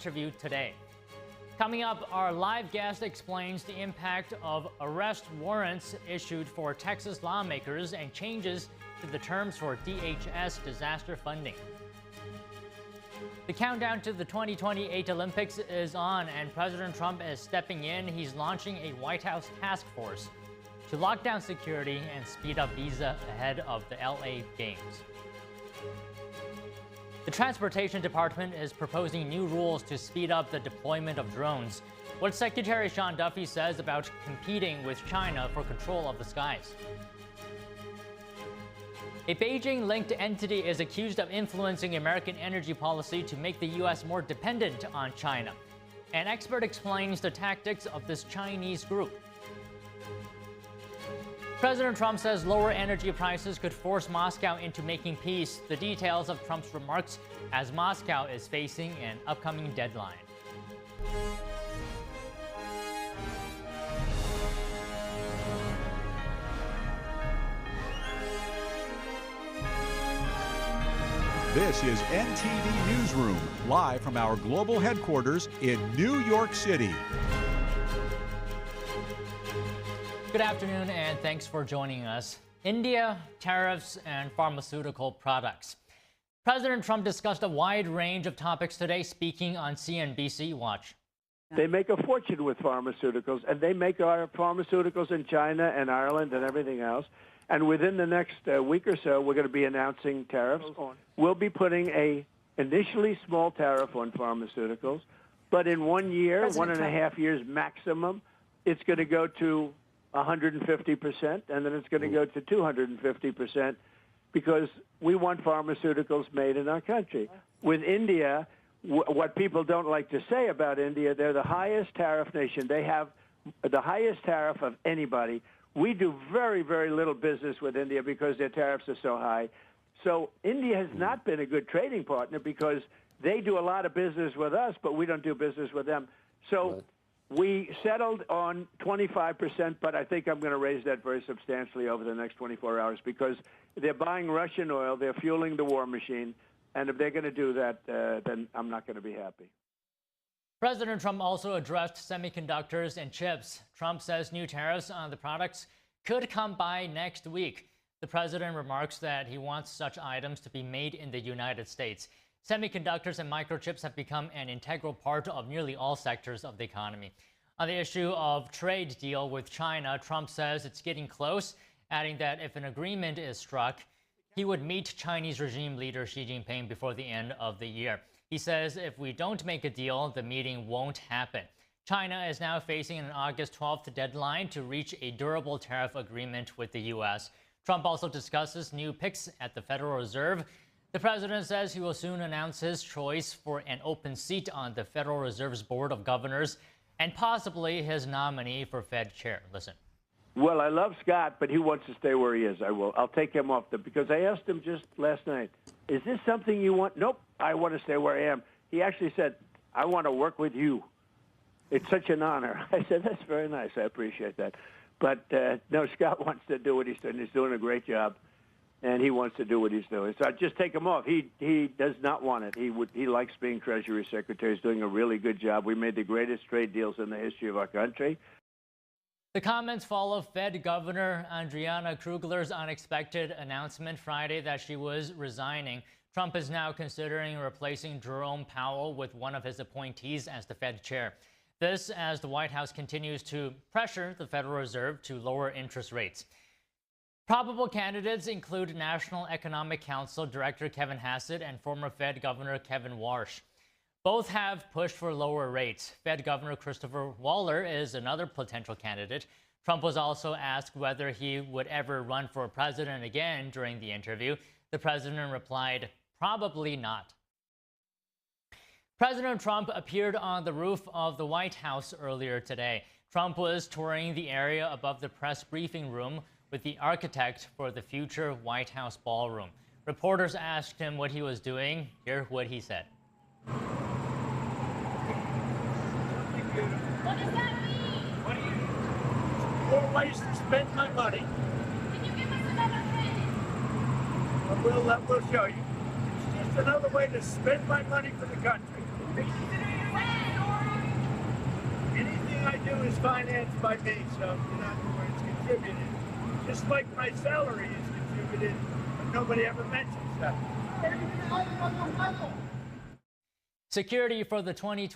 Interview today. Coming up, our live guest explains the impact of arrest warrants issued for Texas lawmakers and changes to the terms for DHS disaster funding. The countdown to the 2028 Olympics is on, and President Trump is stepping in. He's launching a White House task force to lock down security and speed up visa ahead of the LA Games. The Transportation Department is proposing new rules to speed up the deployment of drones. What Secretary Sean Duffy says about competing with China for control of the skies. A Beijing-linked entity is accused of influencing American energy policy to make the U.S. more dependent on China. An expert explains the tactics of this Chinese group. President Trump says lower energy prices could force Moscow into making peace. The details of Trump's remarks as Moscow is facing an upcoming deadline. This is NTD Newsroom, live from our global headquarters in New York City. Good afternoon, and thanks for joining us. India, tariffs, and pharmaceutical products. President Trump discussed a wide range of topics today, speaking on CNBC. Watch. They make a fortune with pharmaceuticals, and they make our pharmaceuticals in China and Ireland and everything else. And within the next week or so, we're going to be announcing tariffs. We'll be putting a initially small tariff on pharmaceuticals, but in 1 year, President 1.5 years maximum, it's going to go to 150%, and then it's going to go to 250%, because we want pharmaceuticals made in our country. With India, what people don't like to say about India, they're the highest tariff nation. They have the highest tariff of anybody. We do very, very little business with India because their tariffs are so high. So India has not been a good trading partner because they do a lot of business with us, but we don't do business with them. So we settled on 25%, but I think I'm going to raise that very substantially over the next 24 hours because they're buying Russian oil, they're fueling the war machine, and if they're going to do that, then I'm not going to be happy. President Trump also addressed semiconductors and chips. Trump says new tariffs on the products could come by next week. The president remarks that he wants such items to be made in the United States. Semiconductors and microchips have become an integral part of nearly all sectors of the economy. On the issue of trade deal with China, Trump says it's getting close, adding that if an agreement is struck, he would meet Chinese regime leader Xi Jinping before the end of the year. He says if we don't make a deal, the meeting won't happen. China is now facing an August 12th deadline to reach a durable tariff agreement with the U.S. Trump also discusses new picks at the Federal Reserve. The president says he will soon announce his choice for an open seat on the Federal Reserve's Board of Governors and possibly his nominee for Fed chair. Listen. Well, I love Scott, but he wants to stay where he is. I'll take him off because I asked him just last night, is this something you want? Nope, I want to stay where I am. He actually said, I want to work with you. It's such an honor. I said, that's very nice. I appreciate that. But no, Scott wants to do what he's doing. He's doing a great job, and he wants to do what he's doing. So I just take him off. He does not want it. He likes being Treasury Secretary. He's doing a really good job. We made the greatest trade deals in the history of our country. The comments follow Fed Governor Adriana Krugler's unexpected announcement Friday that she was resigning. Trump is now considering replacing Jerome Powell with one of his appointees as the Fed chair. This as the White House continues to pressure the Federal Reserve to lower interest rates. Probable candidates include National Economic Council Director Kevin Hassett and former Fed Governor Kevin Warsh. Both have pushed for lower rates. Fed Governor Christopher Waller is another potential candidate. Trump was also asked whether he would ever run for president again during the interview. The president replied, probably not. President Trump appeared on the roof of the White House earlier today. Trump was touring the area above the press briefing room with the architect for the future White House ballroom. Reporters asked him what he was doing. Hear what he said. What does that mean? What do you mean? More ways to spend my money. Can you give us another hint? We'll show you. It's just another way to spend my money for the country. financed by me, so you're not where it's contributed. Just like my salary is contributed, but nobody ever mentions that. Security for the 2020